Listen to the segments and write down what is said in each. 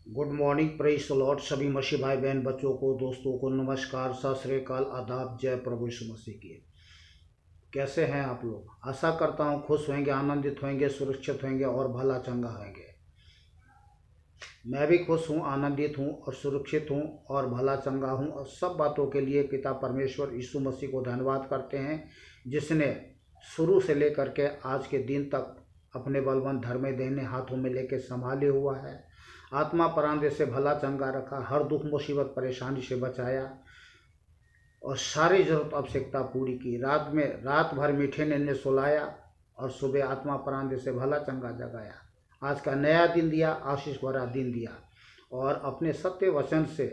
Good morning, praise the Lord. सभी मसीह भाई बहन बच्चों को, दोस्तों को नमस्कार, सत श्री अकाल, आदाब, जय प्रभु यीशु मसीह की। कैसे हैं आप लोग? आशा करता हूँ खुश होंगे, आनंदित होंगे, सुरक्षित होंगे और भला चंगा होंगे। मैं भी खुश हूँ, आनंदित हूँ और सुरक्षित हूँ और भला चंगा हूँ। और सब बातों के लिए पिता परमेश्वर यीशु मसीह को धन्यवाद करते हैं, जिसने शुरू से लेकर के आज के दिन तक अपने बलवंत धर्म देने हाथों में लेके संभाले हुआ है। आत्मा प्राण से भला चंगा रखा, हर दुख मुसीबत परेशानी से बचाया और सारी जरूरत आवश्यकता पूरी की। रात भर मीठे ने सुलाया और सुबह आत्मा प्राण से भला चंगा जगाया। आज का नया दिन दिया, आशीष भरा दिन दिया और अपने सत्य वचन से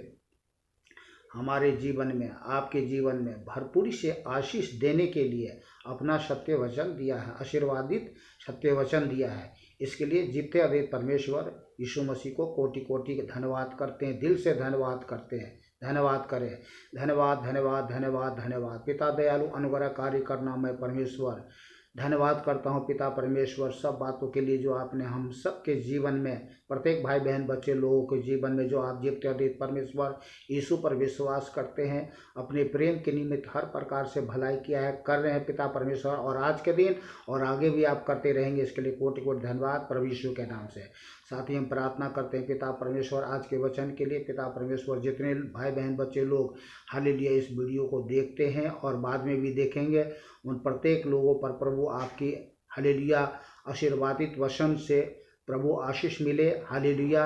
हमारे जीवन में, आपके जीवन में भरपूरी से आशीष देने के लिए अपना सत्य वचन दिया है, आशीर्वादित सत्य वचन दिया है। इसके लिए जीते अद्वैत परमेश्वर यीशु मसीह को कोटि कोटि धन्यवाद करते हैं, दिल से धन्यवाद करते हैं। धन्यवाद करें, धन्यवाद धन्यवाद धन्यवाद धन्यवाद। पिता दयालु अनुग्रहकारी करना मैं परमेश्वर धन्यवाद करता हूँ पिता परमेश्वर, सब बातों के लिए जो आपने हम सबके जीवन में, प्रत्येक भाई बहन बच्चे लोगों के जीवन में जो आप जीवते अद्वैत परमेश्वर यीशु पर विश्वास करते हैं, अपने प्रेम के निमित्त हर प्रकार से भलाई किया है, कर रहे हैं पिता परमेश्वर, और आज के दिन और आगे भी आप करते रहेंगे। इसके लिए कोटि कोटि धन्यवाद प्रभु यीशु के नाम से। साथ ही हम प्रार्थना करते हैं पिता परमेश्वर आज के वचन के लिए। पिता परमेश्वर जितने भाई बहन बच्चे लोग हालेलुया इस वीडियो को देखते हैं और बाद में भी देखेंगे, उन प्रत्येक लोगों पर प्रभु आपकी हालेलुया आशीर्वादित वचन से प्रभु आशीष मिले। हालेलुया।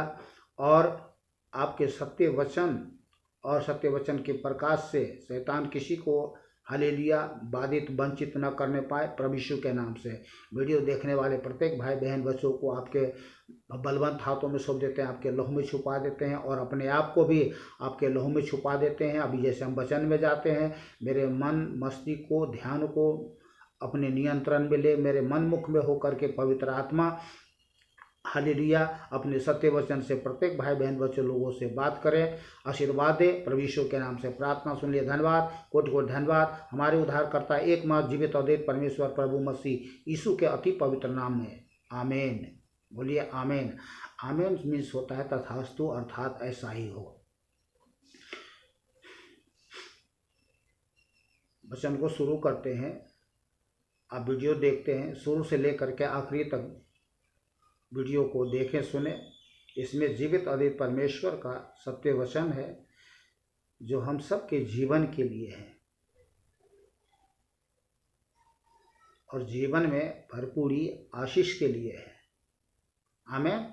और आपके सत्य वचन और सत्य वचन के प्रकाश से शैतान किसी को हालेलुया बाधित वंचित न करने पाए प्रभु यीशु के नाम से। वीडियो देखने वाले प्रत्येक भाई बहन बच्चों को आपके बलवंत हाथों में सौंप देते हैं, आपके लहू में छुपा देते हैं और अपने आप को भी आपके लहू में छुपा देते हैं। अभी जैसे हम वचन में जाते हैं, मेरे मन मस्तिष्क को, ध्यान को अपने नियंत्रण में ले, मेरे मन मुख में होकर के पवित्र आत्मा हालेलुया अपने सत्य वचन से प्रत्येक भाई बहन बच्चे लोगों से बात करें, आशीर्वाद दे। प्रभु यीशु के नाम से प्रार्थना सुन लिए। धन्यवाद, कोटि कोटि धन्यवाद। हमारे उद्धारकर्ता एकमात्र जीवित अद्वैत परमेश्वर प्रभु मसीह यीशु के अति पवित्र नाम में, आमीन। बोलिए आमीन। आमीन मीन्स होता है तथास्तु, अर्थात ऐसा ही हो। वचन को शुरू करते हैं। आप वीडियो देखते हैं, शुरू से लेकर के आखिरी तक वीडियो को देखें, सुने। इसमें जीवित अद्वैत परमेश्वर का सत्य वचन है जो हम सबके जीवन के लिए है और जीवन में भरपूरी आशीष के लिए है। आमीन।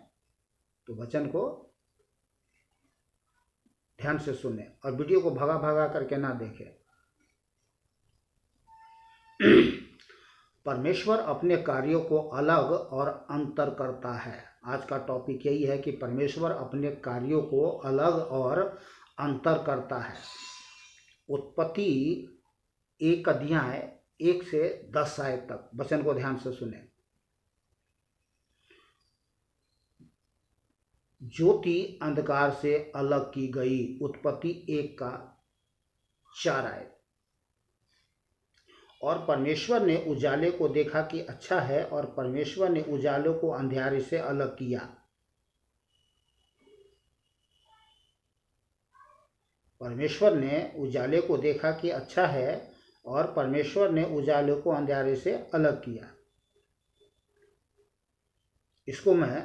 तो वचन को ध्यान से सुने और वीडियो को भगा भगा करके ना देखें। परमेश्वर अपने कार्यों को अलग और अंतर करता है। आज का टॉपिक यही है कि परमेश्वर अपने कार्यों को अलग और अंतर करता है। उत्पत्ति 1 अध्याय 1 से 10 आयत तक वचन को ध्यान से सुने। ज्योति अंधकार से अलग की गई। उत्पत्ति 1 का 4 आयत। और परमेश्वर ने उजाले को देखा कि अच्छा है, और परमेश्वर ने उजालों को अंधियारे से अलग किया। परमेश्वर ने उजाले को देखा कि अच्छा है और परमेश्वर ने उजालों को अंधियारे से अलग किया। इसको मैं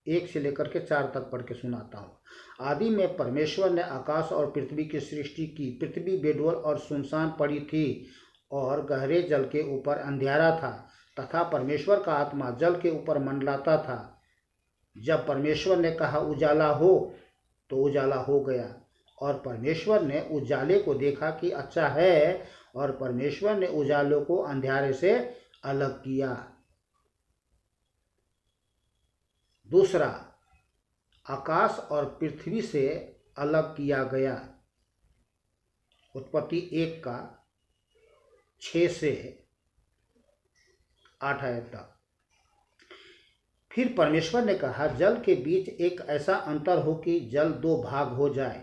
1 से लेकर के 4 तक पढ़ के सुनाता हूँ। आदि में परमेश्वर ने आकाश और पृथ्वी की सृष्टि की। पृथ्वी बेडौल और सुनसान पड़ी थी और गहरे जल के ऊपर अंधियारा था तथा परमेश्वर का आत्मा जल के ऊपर मंडलाता था। जब परमेश्वर ने कहा उजाला हो, तो उजाला हो गया। और परमेश्वर ने उजाले को देखा कि अच्छा है, और परमेश्वर ने उजालों को अंधियारे से अलग किया। दूसरा, आकाश और पृथ्वी से अलग किया गया। उत्पत्ति 1 का 6 से 8 आयत तक। फिर परमेश्वर ने कहा जल के बीच एक ऐसा अंतर हो कि जल 2 भाग हो जाए।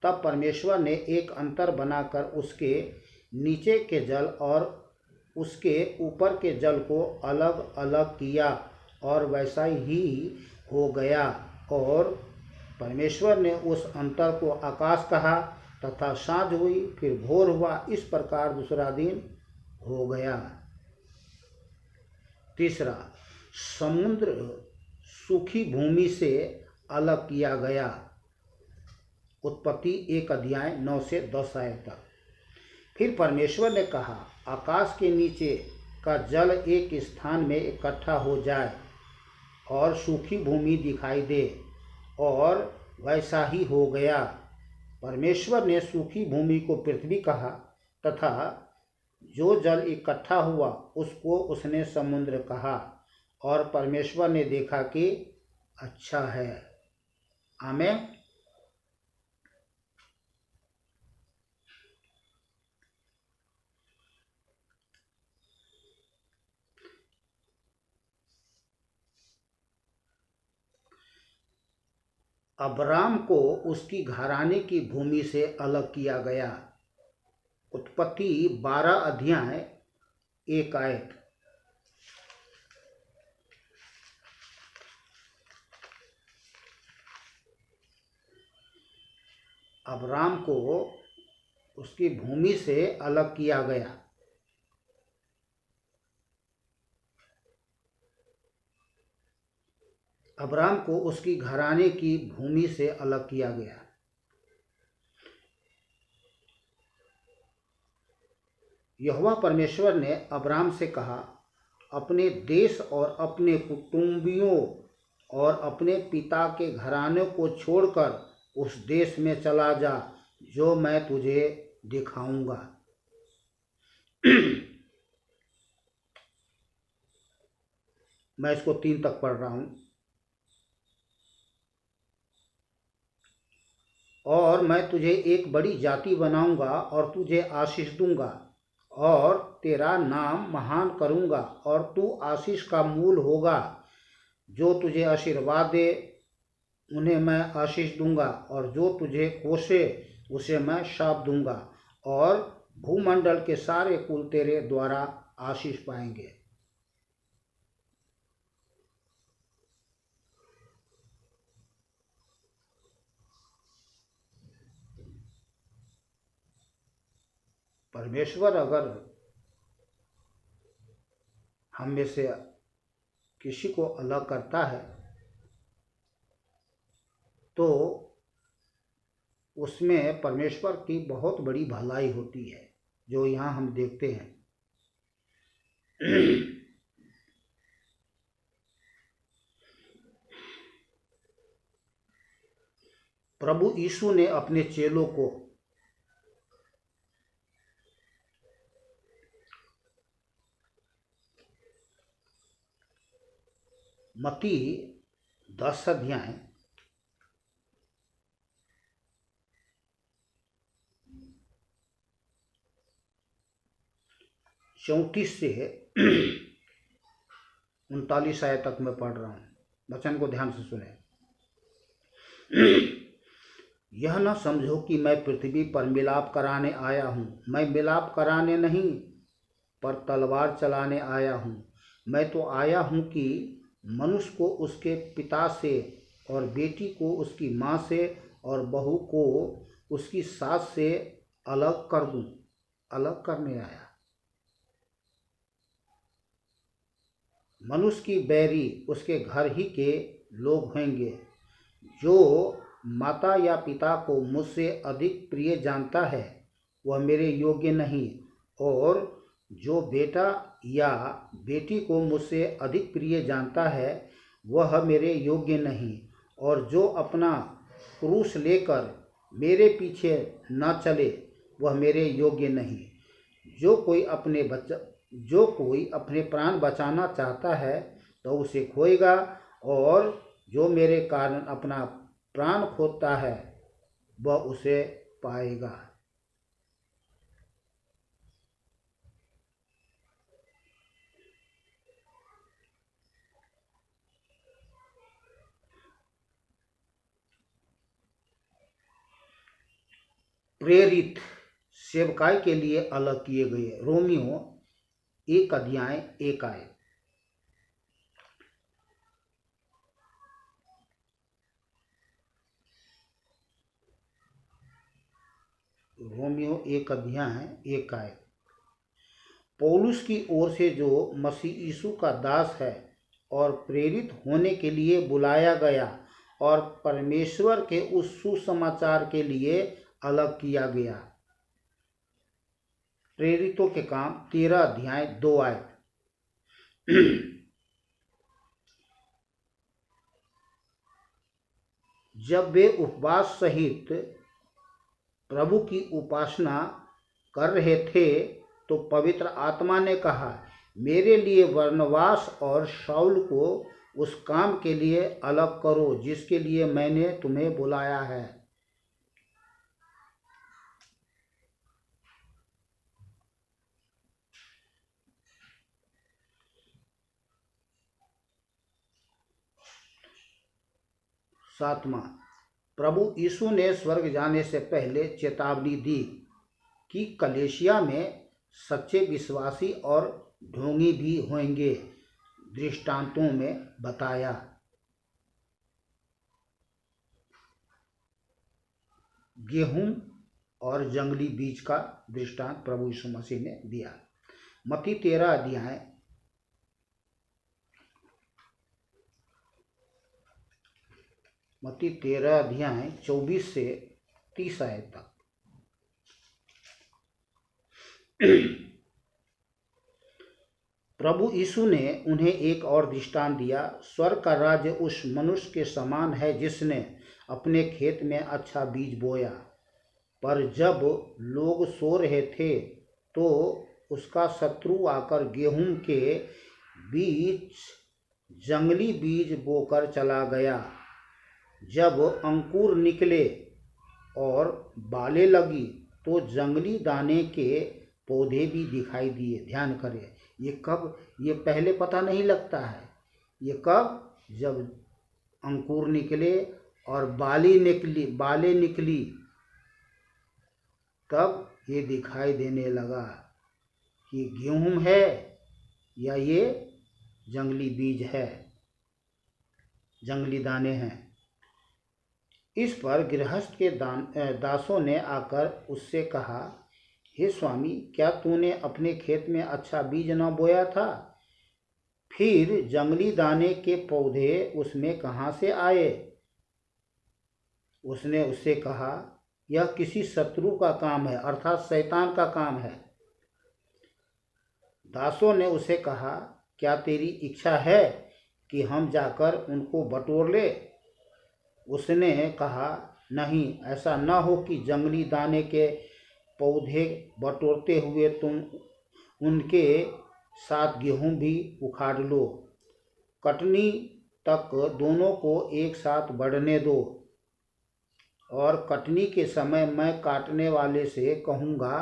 तब परमेश्वर ने एक अंतर बनाकर उसके नीचे के जल और उसके ऊपर के जल को अलग अलग किया, और वैसा ही हो गया। और परमेश्वर ने उस अंतर को आकाश कहा तथा साँझ हुई, फिर भोर हुआ। इस प्रकार दूसरा दिन हो गया। तीसरा, समुद्र सूखी भूमि से अलग किया गया। उत्पत्ति 1 अध्याय 9 से 10 आयत तक। फिर परमेश्वर ने कहा, आकाश के नीचे का जल एक स्थान में इकट्ठा हो जाए और सूखी भूमि दिखाई दे, और वैसा ही हो गया। परमेश्वर ने सूखी भूमि को पृथ्वी कहा तथा जो जल इकट्ठा हुआ उसको उसने समुद्र कहा, और परमेश्वर ने देखा कि अच्छा है। आमीन। अब्राम को उसकी घराने की भूमि से अलग किया गया। उत्पत्ति 12 अध्याय 1 आयत। अब्राम को उसकी भूमि से अलग किया गया। अब्राम को उसकी घराने की भूमि से अलग किया गया। यहोवा परमेश्वर ने अब्राम से कहा, अपने देश और अपने कुटुंबियों और अपने पिता के घराने को छोड़कर उस देश में चला जा जो मैं तुझे दिखाऊंगा। मैं इसको 3 तक पढ़ रहा हूं। और मैं तुझे एक बड़ी जाति बनाऊंगा और तुझे आशीष दूंगा और तेरा नाम महान करूंगा, और तू आशीष का मूल होगा। जो तुझे आशीर्वाद दे उन्हें मैं आशीष दूंगा, और जो तुझे कोसे उसे मैं शाप दूंगा, और भूमंडल के सारे कुल तेरे द्वारा आशीष पाएंगे। परमेश्वर अगर हम में से किसी को अलग करता है तो उसमें परमेश्वर की बहुत बड़ी भलाई होती है, जो यहाँ हम देखते हैं। प्रभु यीशु ने अपने चेलों को मत्ती 10 अध्याय 34 से 39 आयत तक मैं पढ़ रहा हूँ। वचन को ध्यान से सुने। यह न समझो कि मैं पृथ्वी पर मिलाप कराने आया हूँ। मैं मिलाप कराने नहीं, पर तलवार चलाने आया हूँ। मैं तो आया हूँ कि मनुष्य को उसके पिता से और बेटी को उसकी माँ से और बहू को उसकी सास से अलग कर दूँ। अलग करने आया। मनुष्य की बैरी उसके घर ही के लोग होंगे। जो माता या पिता को मुझसे अधिक प्रिय जानता है वह मेरे योग्य नहीं, और जो बेटा या बेटी को मुझसे अधिक प्रिय जानता है वह मेरे योग्य नहीं, और जो अपना क्रूस लेकर मेरे पीछे न चले वह मेरे योग्य नहीं। जो कोई अपने प्राण बचाना चाहता है तो उसे खोएगा, और जो मेरे कारण अपना प्राण खोता है वह उसे पाएगा। प्रेरित सेवकाई के लिए अलग किए गए। रोमियो 1 अध्याय 1 आयत। रोमियो 1 आयत। पौलुस की ओर से जो मसीह यीशु का दास है और प्रेरित होने के लिए बुलाया गया और परमेश्वर के उस सुसमाचार के लिए अलग किया गया। प्रेरितों के काम 13 अध्याय 2 आयत। जब वे उपवास सहित प्रभु की उपासना कर रहे थे तो पवित्र आत्मा ने कहा, मेरे लिए बरनबास और शाऊल को उस काम के लिए अलग करो जिसके लिए मैंने तुम्हें बुलाया है। सातवां, प्रभु यीशु ने स्वर्ग जाने से पहले चेतावनी दी कि कलीसिया में सच्चे विश्वासी और ढोंगी भी होंगे। दृष्टांतों में बताया। गेहूं और जंगली बीज का दृष्टांत प्रभु यीशु मसीह ने दिया। मत्ती 13 अध्याय 24 से 30 आयत तक। प्रभु यीशु ने उन्हें एक और दृष्टांत दिया। स्वर्ग का राज्य उस मनुष्य के समान है जिसने अपने खेत में अच्छा बीज बोया, पर जब लोग सो रहे थे तो उसका शत्रु आकर गेहूं के बीच जंगली बीज बोकर चला गया। जब अंकुर निकले और बालें लगी तो जंगली दाने के पौधे भी दिखाई दिए। ध्यान करें, ये पहले पता नहीं लगता है। ये कब? जब अंकुर निकले और बालें निकली तब ये दिखाई देने लगा कि गेहूं है या ये जंगली बीज है, जंगली दाने हैं। इस पर गृहस्थ के दासों ने आकर उससे कहा, हे स्वामी, क्या तूने अपने खेत में अच्छा बीज न बोया था? फिर जंगली दाने के पौधे उसमें कहाँ से आए? उसने उससे कहा, यह किसी शत्रु का काम है, अर्थात शैतान का काम है। दासों ने उसे कहा, क्या तेरी इच्छा है कि हम जाकर उनको बटोर ले? उसने कहा, नहीं, ऐसा न हो कि जंगली दाने के पौधे बटोरते हुए तुम उनके साथ गेहूं भी उखाड़ लो। कटनी तक दोनों को एक साथ बढ़ने दो, और कटनी के समय मैं काटने वाले से कहूँगा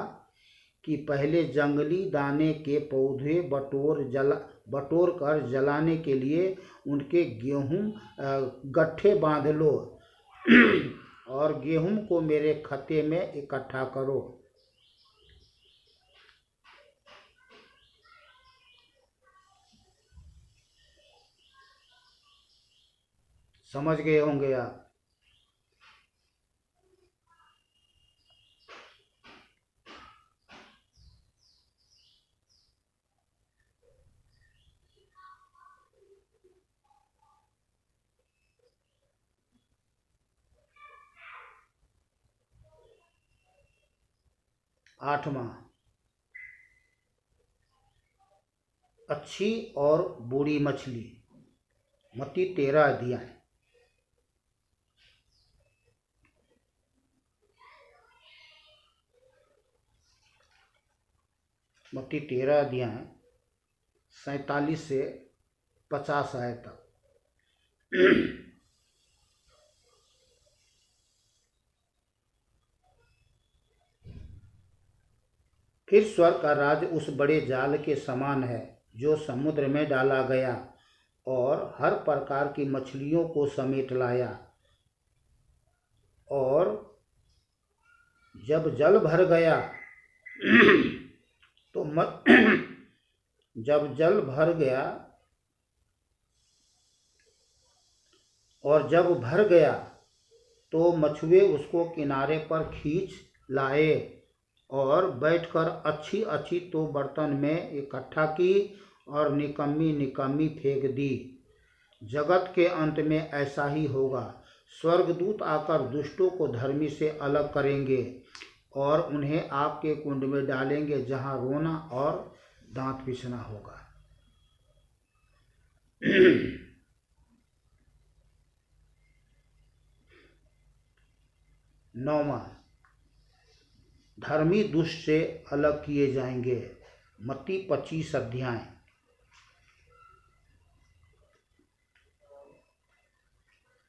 कि पहले जंगली दाने के पौधे बटोर कर जलाने के लिए उनके गेहूं गट्ठे बांध लो और गेहूं को मेरे खत्ते में इकट्ठा करो। समझ गए होंगे आप। आठवां, अच्छी और बुरी मछली। मत्ती 13 अध्याय। मत्ती 13 अध्याय 47 से 50 आयत तक। फिर स्वर्ग का राज्य उस बड़े जाल के समान है जो समुद्र में डाला गया और हर प्रकार की मछलियों को समेट लाया। और जब जल भर गया तो जब भर गया तो मछुए उसको किनारे पर खींच लाए और बैठकर अच्छी अच्छी तो बर्तन में इकट्ठा की और निकम्मी निकम्मी फेंक दी। जगत के अंत में ऐसा ही होगा। स्वर्गदूत आकर दुष्टों को धर्मी से अलग करेंगे और उन्हें आग के कुंड में डालेंगे, जहां रोना और दांत पिसना होगा। 9वां, धर्मी दुष्ट से अलग किए जाएंगे। मत्ती 25 अध्याय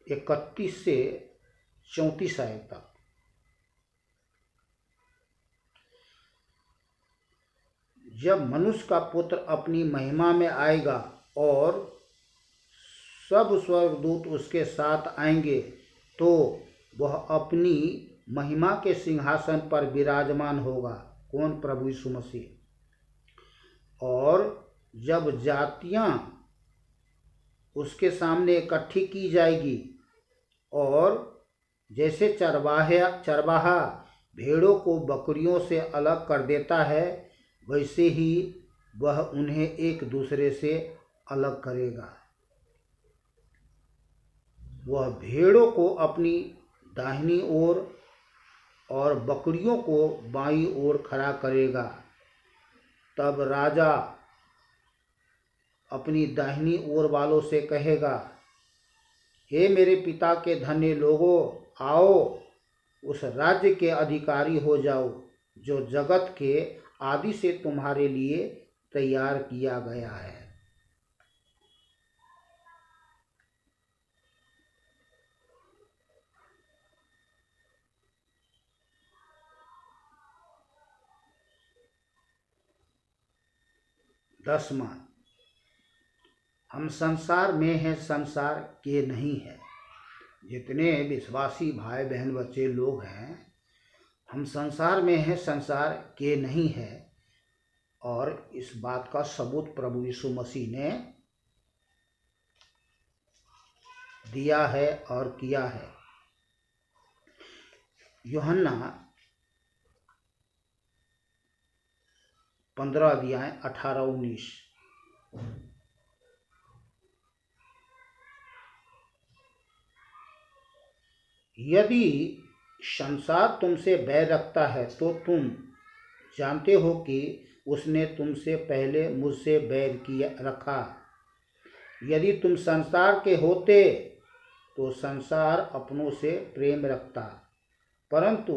31 से 34 आयत तक। जब मनुष्य का पुत्र अपनी महिमा में आएगा और सब स्वर्गदूत उसके साथ आएंगे, तो वह अपनी महिमा के सिंहासन पर विराजमान होगा। कौन? प्रभु यीशु मसीह। और जब जातियां उसके सामने इकट्ठी की जाएगी और जैसे चरवाहा भेड़ों को बकरियों से अलग कर देता है, वैसे ही वह उन्हें एक दूसरे से अलग करेगा। वह भेड़ों को अपनी दाहिनी ओर और बकरियों को बाईं ओर खड़ा करेगा। तब राजा अपनी दाहिनी ओर वालों से कहेगा, हे मेरे पिता के धन्य लोगों, आओ उस राज्य के अधिकारी हो जाओ जो जगत के आदि से तुम्हारे लिए तैयार किया गया है। दसवां, हम संसार में हैं, संसार के नहीं है। जितने विश्वासी भाई बहन बच्चे लोग हैं, हम संसार में हैं, संसार के नहीं है। और इस बात का सबूत प्रभु यीशु मसीह ने दिया है और किया है। यूहन्ना 15 अध्याय 18-19। यदि संसार तुमसे बैर रखता है तो तुम जानते हो कि उसने तुमसे पहले मुझसे बैर किया रखा। यदि तुम संसार के होते तो संसार अपनों से प्रेम रखता, परंतु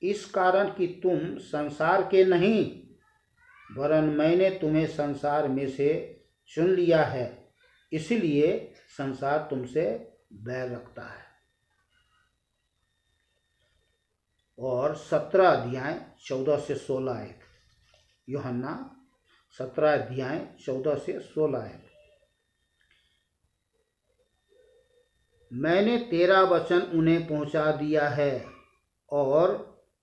इस कारण कि तुम संसार के नहीं, वरन मैंने तुम्हें संसार में से चुन लिया है, इसलिए संसार तुमसे बैर रखता है। और 17 अध्याय 14 से 16 आयत। यूहन्ना 17 अध्याय 14 से 16 आयत। मैंने तेरा वचन उन्हें पहुंचा दिया है और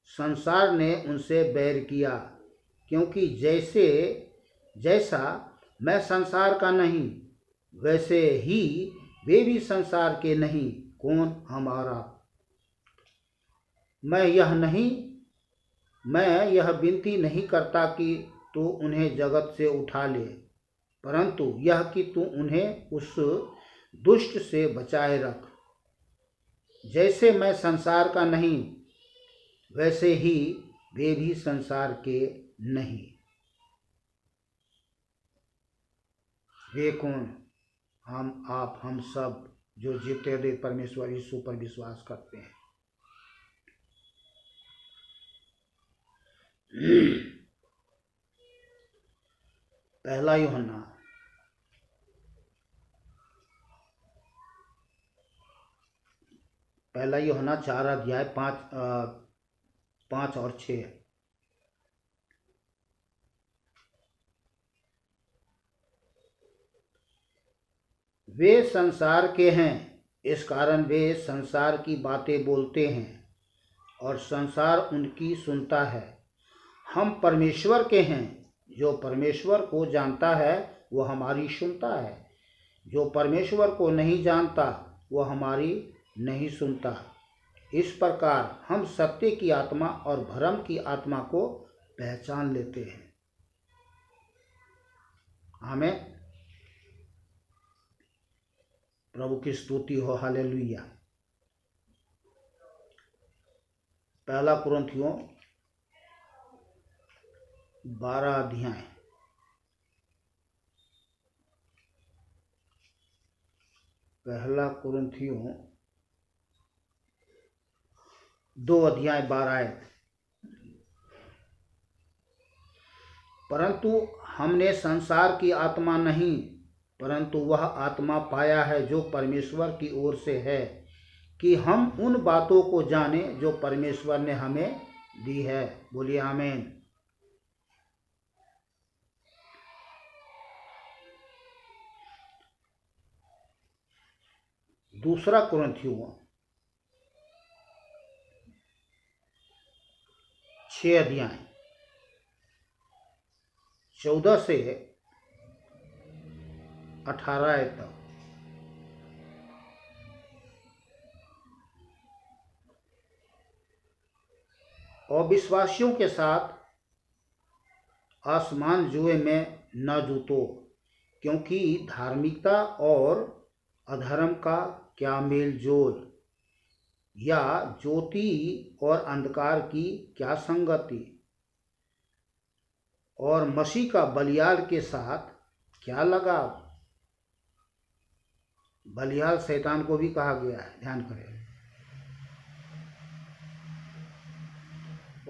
संसार ने उनसे बैर किया, क्योंकि जैसा मैं संसार का नहीं, वैसे ही वे भी संसार के नहीं। कौन? हमारा। मैं यह विनती नहीं करता कि तू उन्हें जगत से उठा ले, परंतु यह कि तू उन्हें उस दुष्ट से बचाए रख। जैसे मैं संसार का नहीं, वैसे ही वे भी संसार के नहीं। वे कौन? हम, आप, हम सब जो जीते हुए परमेश्वर यीशु पर विश्वास करते हैं। पहला यूहन्ना 4 अध्याय 5 और 6। वे संसार के हैं, इस कारण वे संसार की बातें बोलते हैं और संसार उनकी सुनता है। हम परमेश्वर के हैं, जो परमेश्वर को जानता है वो हमारी सुनता है। जो परमेश्वर को नहीं जानता वो हमारी नहीं सुनता। इस प्रकार हम सत्य की आत्मा और भ्रम की आत्मा को पहचान लेते हैं। आमीन। प्रभु की स्तुति हो, हालेलुया। पहला कुरिन्थियों 12 अध्याय, पहला कुरिन्थियों 2 अध्याय 12 आयत। परंतु हमने संसार की आत्मा नहीं, परंतु वह आत्मा पाया है जो परमेश्वर की ओर से है, कि हम उन बातों को जाने जो परमेश्वर ने हमें दी है। बोलिए आमीन। दूसरा कुरिन्थियों 6 अध्याय 14 से 18 आयत तक। अविश्वासियों के साथ आसमान जुए में न जूतो, क्योंकि धार्मिकता और अधर्म का क्या मेल जोल, या ज्योति और अंधकार की क्या संगति, और मसीह का बलियाल के साथ क्या लगाव। बलियाल शैतान को भी कहा गया है, ध्यान करें।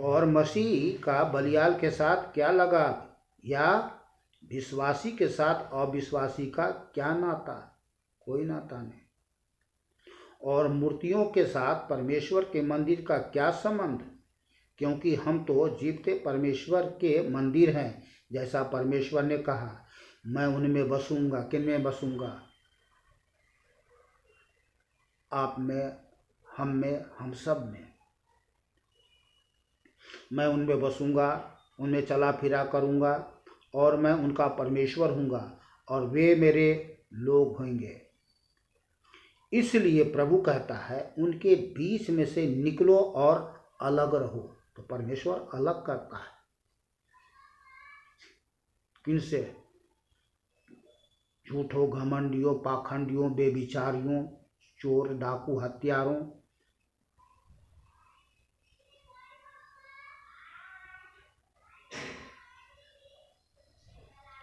और मसीह का बलियाल के साथ क्या लगाव, या विश्वासी के साथ अविश्वासी का क्या नाता, कोई नाता नहीं। और मूर्तियों के साथ परमेश्वर के मंदिर का क्या संबंध, क्योंकि हम तो जीवते परमेश्वर के मंदिर हैं, जैसा परमेश्वर ने कहा, मैं उनमें बसूंगा। किन में बसूंगा? आप में, हम में, हम सब में। मैं उनमें बसूंगा, उनमें चला फिरा करूंगा, और मैं उनका परमेश्वर हूँगा, और वे मेरे लोग होंगे। इसलिए प्रभु कहता है, उनके बीच में से निकलो और अलग रहो। तो परमेश्वर अलग करता है किनसे? झूठों, घमंडियों, पाखंडियों, बेविचारियों, चोर, डाकू, हत्यारों,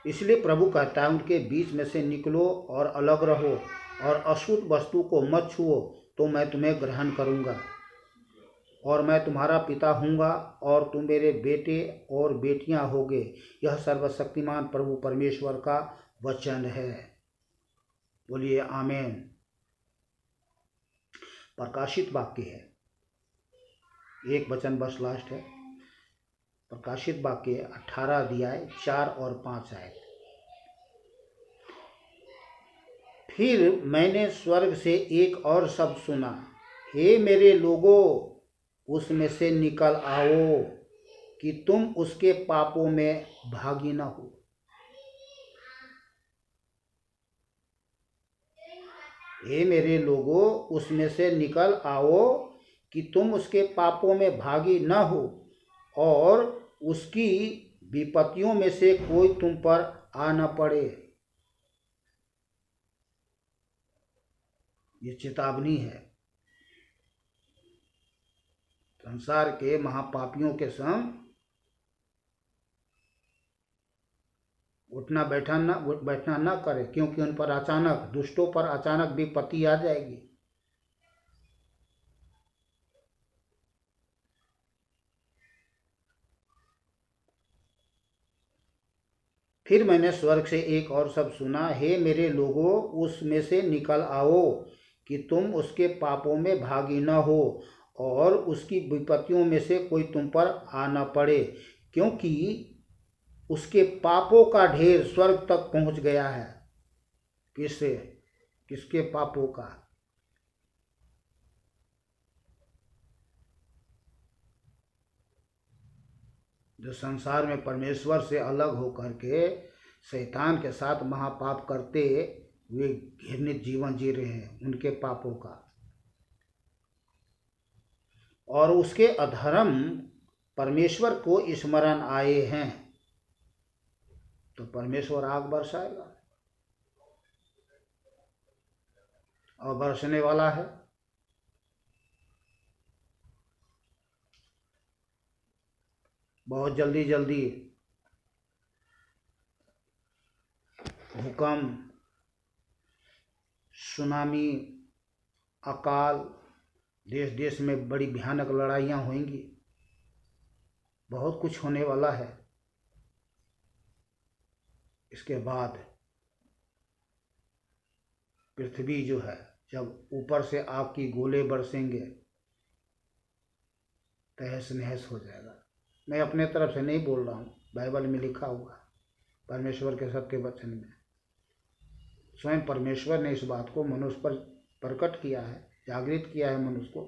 इसलिए प्रभु कहता है, उनके बीच में से निकलो और अलग रहो, और अशुद्ध वस्तु को मत छुओ, तो मैं तुम्हें ग्रहण करूंगा, और मैं तुम्हारा पिता हूँगा, और तुम मेरे बेटे और बेटियां होगे। यह सर्वशक्तिमान प्रभु परमेश्वर का वचन है। बोलिए आमीन। प्रकाशित वाक्य है, एक वचन बस लास्ट है। प्रकाशित वाक्य 18 अध्याय 4 और 5 आयत। फिर मैंने स्वर्ग से एक और शब्द सुना, हे मेरे लोगों, उसमें से निकल आओ, कि तुम उसके पापों में भागी न हो। हे मेरे लोगों, उसमें से निकल आओ, कि तुम उसके पापों में भागी न हो, और उसकी विपत्तियों में से कोई तुम पर आ न पड़े। ये चेतावनी है। संसार के महापापियों के संग उठना बैठना न करे, क्योंकि उन पर अचानक, दुष्टों पर अचानक विपत्ति आ जाएगी। फिर मैंने स्वर्ग से एक और शब्द सुना, हे मेरे लोगों, उसमें से निकल आओ, कि तुम उसके पापों में भागी न हो, और उसकी विपत्तियों में से कोई तुम पर आ न पड़े, क्योंकि उसके पापों का ढेर स्वर्ग तक पहुंच गया है। किससे? किसके पापों का? जो संसार में परमेश्वर से अलग होकर के शैतान के साथ महापाप करते वे घृणित जीवन जी रहे हैं, उनके पापों का। और उसके अधर्म परमेश्वर को स्मरण आए हैं, तो परमेश्वर आग बरसाएगा और बरसने वाला है। बहुत जल्दी जल्दी भूकंप, सुनामी, अकाल, देश देश में बड़ी भयानक लड़ाइयाँ होंगी, बहुत कुछ होने वाला है। इसके बाद पृथ्वी जो है, जब ऊपर से आग की गोले बरसेंगे, तहस नहस हो जाएगा। मैं अपने तरफ से नहीं बोल रहा हूँ, बाइबल में लिखा हुआ, परमेश्वर के सत्य वचन में स्वयं परमेश्वर ने इस बात को मनुष्य पर प्रकट किया है, जागृत किया है मनुष्य को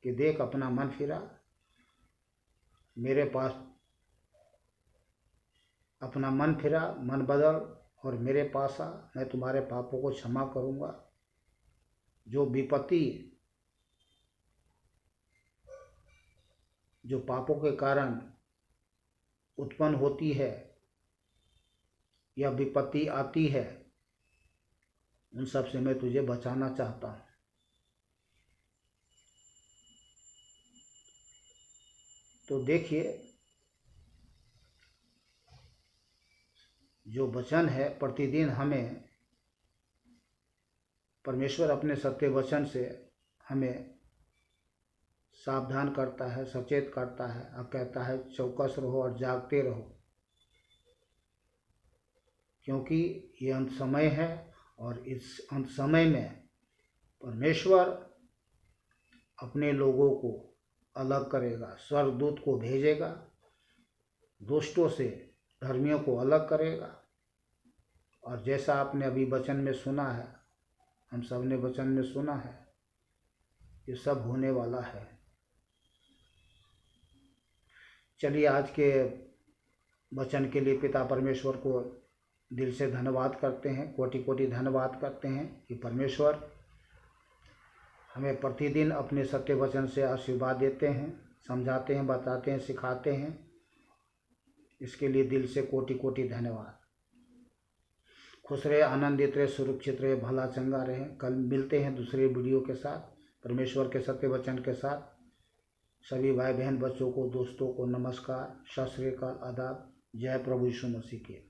कि देख, अपना मन फिरा, मेरे पास अपना मन फिरा, मन बदल और मेरे पास आ, मैं तुम्हारे पापों को क्षमा करूँगा। जो विपत्ति, जो पापों के कारण उत्पन्न होती है या विपत्ति आती है, उन सब से मैं तुझे बचाना चाहता हूँ। तो देखिए, जो वचन है, प्रतिदिन हमें परमेश्वर अपने सत्य वचन से हमें सावधान करता है, सचेत करता है और कहता है चौकस रहो और जागते रहो, क्योंकि ये अंत समय है और इस अंत समय में परमेश्वर अपने लोगों को अलग करेगा, स्वर्गदूत को भेजेगा, दुष्टों से धर्मियों को अलग करेगा। और जैसा आपने अभी वचन में सुना है, हम सब ने वचन में सुना है, ये सब होने वाला है। चलिए, आज के वचन के लिए पिता परमेश्वर को दिल से धन्यवाद करते हैं, कोटि कोटि धन्यवाद करते हैं कि परमेश्वर हमें प्रतिदिन अपने सत्य वचन से आशीर्वाद देते हैं, समझाते हैं, बताते हैं, सिखाते हैं। इसके लिए दिल से कोटि कोटि धन्यवाद। खुश रहे, आनंदित रहे, सुरक्षित रहे, भला चंगा रहे। कल मिलते हैं दूसरे वीडियो के साथ, परमेश्वर के सत्य वचन के साथ। सभी भाई बहन, बच्चों को, दोस्तों को नमस्कार, सत श्री अकाल, आदाब। जय प्रभु यीशु मसीह की।